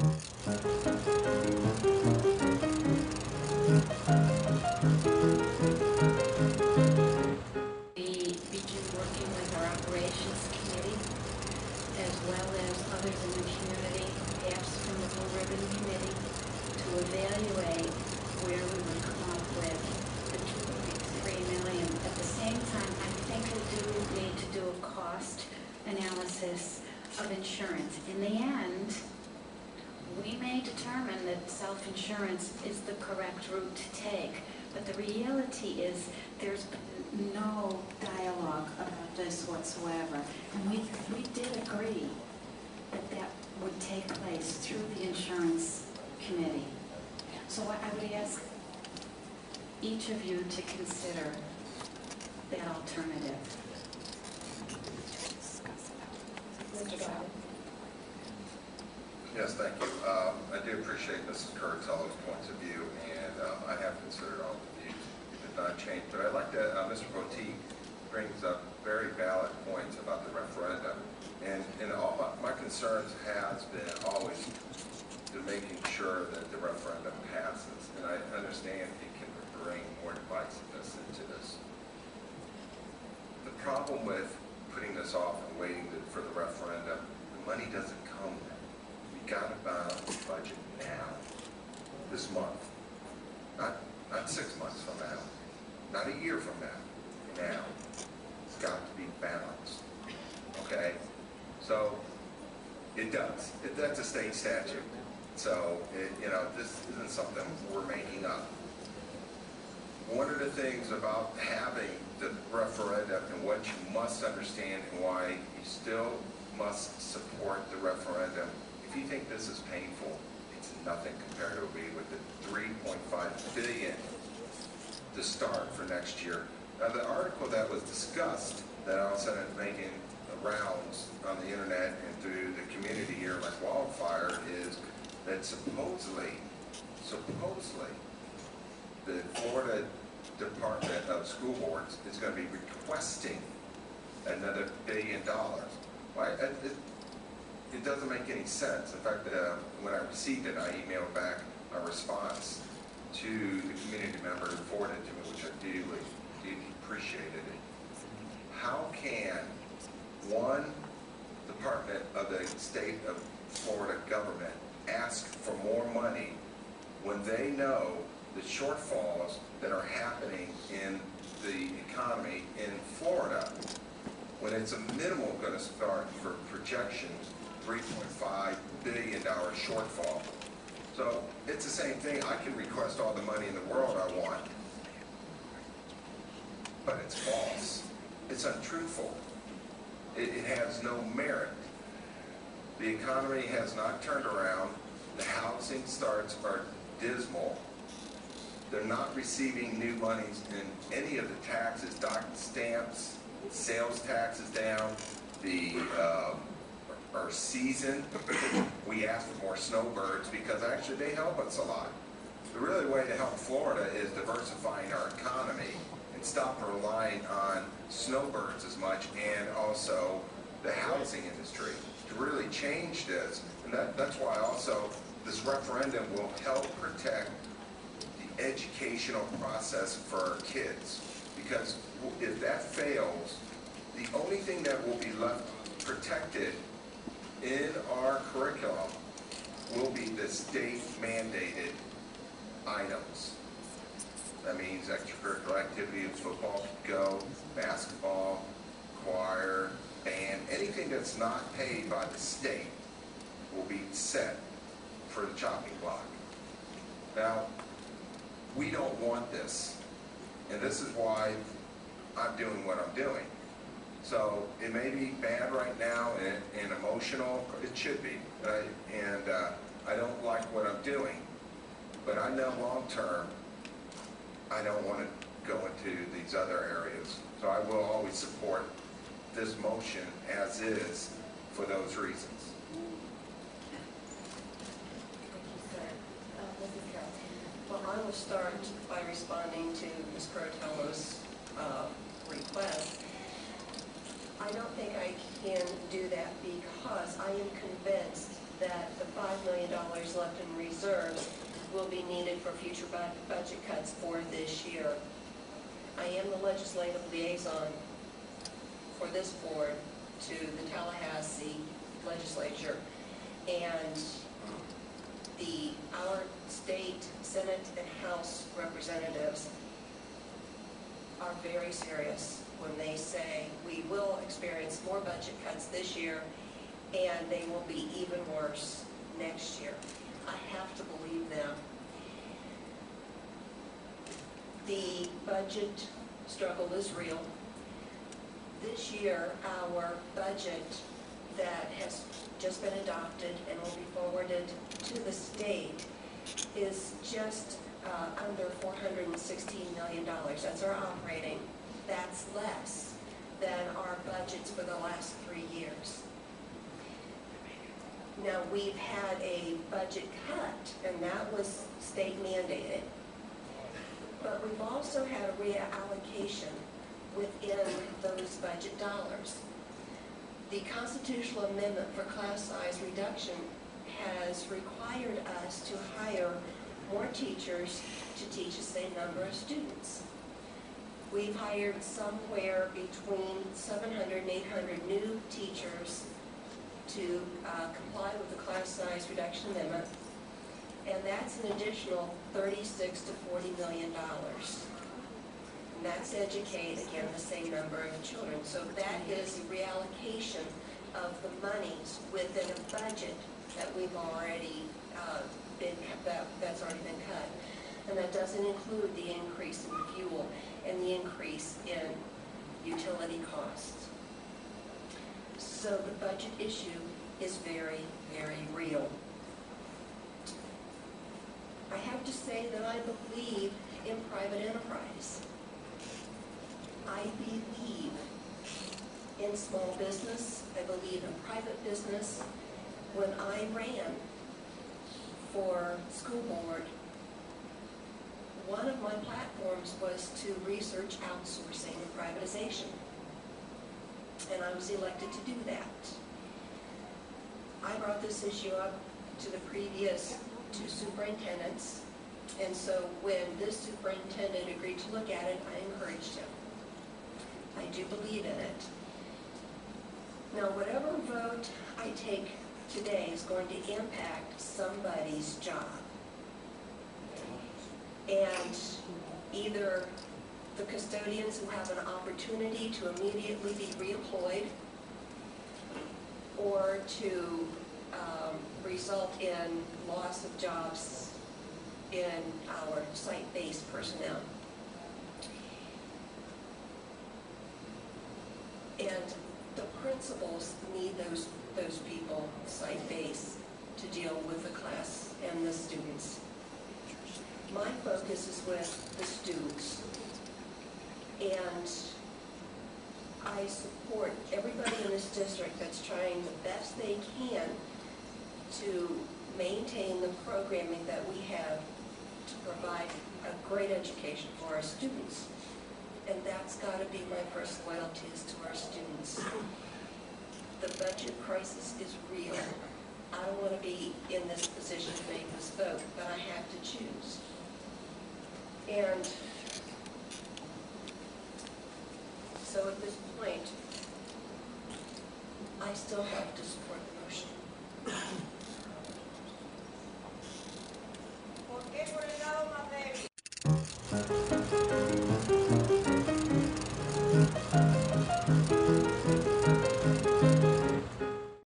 We begin working with our operations committee as well as others in the community, perhaps from the Blue Ribbon Committee, to evaluate where we would come up with the 2.3 million. At the same time, I think we do need to do a cost analysis of insurance. In the end, we may determine that self-insurance is the correct route to take, but the reality is there's been no dialogue about this whatsoever. And we did agree that that would take place through the insurance committee. So I would ask each of you to consider that alternative. Mr. Donovan. Yes, thank you. I do appreciate Mrs. Curatolo's points of view, and I have considered all the views. It did not change, but I'd like to, Mr. Botique brings up very valid points about the referendum, and all my concerns has been always to making sure that the referendum passes, and I understand it can bring more divisiveness into this. The problem with putting this off and waiting for the referendum, the money doesn't come now. We got to balance the budget now, this month, not 6 months from now, not a year from now, now. It's got to be balanced, okay? So it does. That's a state statute. So, this isn't something we're making up. One of the things about having the referendum and what you must understand and why you still must support the referendum, if you think this is painful, it's nothing compared to with the $3.5 billion to start for next year. Now, the article that was discussed that also is making rounds on the internet and through the community here like wildfire is that supposedly, the Florida Department of School Boards is going to be requesting another $1 billion. Why? It doesn't make any sense. In fact, when I received it, I emailed back a response to the community member who forwarded it to me, which I deeply appreciated it. How can one department of the state of Florida government ask for more money when they know the shortfalls that are happening in the economy in Florida, when it's a minimal going to start for projections, $3.5 billion shortfall. So it's the same thing. I can request all the money in the world I want, but it's false. It's untruthful. It has no merit. The economy has not turned around. The housing starts are dismal. They're not receiving new monies in any of the taxes, dock stamps, sales tax is down. Our season, we ask for more snowbirds because actually they help us a lot. The really way to help Florida is diversifying our economy and stop relying on snowbirds as much, and also the housing industry to really change this. And that's why also this referendum will help protect the educational process for our kids. Because if that fails, the only thing that will be left protected in our curriculum will be the state mandated items. That means extracurricular activities, football could go, basketball, choir, band, anything that's not paid by the state will be set for the chopping block. Now, we don't want this, and this is why I'm doing what I'm doing. So it may be bad right now and emotional, it should be, and I don't like what I'm doing, but I know long term I don't want to go into these other areas. So I will always support this motion as is for those reasons. Well, I will start by responding to Ms. Curatolo's request. I don't think I can do that because I am convinced that the $5 million left in reserves will be needed for future budget cuts for this year. I am the legislative liaison for this board to the Tallahassee legislature, and our state Senate and House representatives are very serious when they say we will experience more budget cuts this year and they will be even worse next year. I have to believe them. The budget struggle is real. This year, our budget that has just been adopted and will be forwarded to the state is just under $416 million. That's our operating. That's less than our budgets for the last 3 years. Now, we've had a budget cut, and that was state mandated. But we've also had a reallocation within those budget dollars. The constitutional amendment for class size reduction has required us to hire more teachers to teach the same number of students. We've hired somewhere between 700 and 800 new teachers to comply with the class size reduction amendment, and that's an additional $36 to $40 million. And that's educate, again, the same number of children. So that is a reallocation of the monies within a budget that we've already that's already been cut. And that doesn't include the increase in fuel and the increase in utility costs. So the budget issue is very, very real. I have to say that I believe in private enterprise. I believe in small business. I believe in private business. When I ran for school board, one of my platforms was to research outsourcing and privatization. And I was elected to do that. I brought this issue up to the previous two superintendents, and so when this superintendent agreed to look at it, I encouraged him. I do believe in it. Now, whatever vote I take today is going to impact somebody's job. And either the custodians who have an opportunity to immediately be reemployed, or to result in loss of jobs in our site-based personnel. And the principals need those people site-based to deal with the class and the students. My focus is with the students, and I support everybody in this district that's trying the best they can to maintain the programming that we have to provide a great education for our students. And that's got to be my first loyalty, is to our students. The budget crisis is real. I don't want to be in this position to make this vote, but I have to choose. And so at this point, I still have to support the motion. ¿Por qué?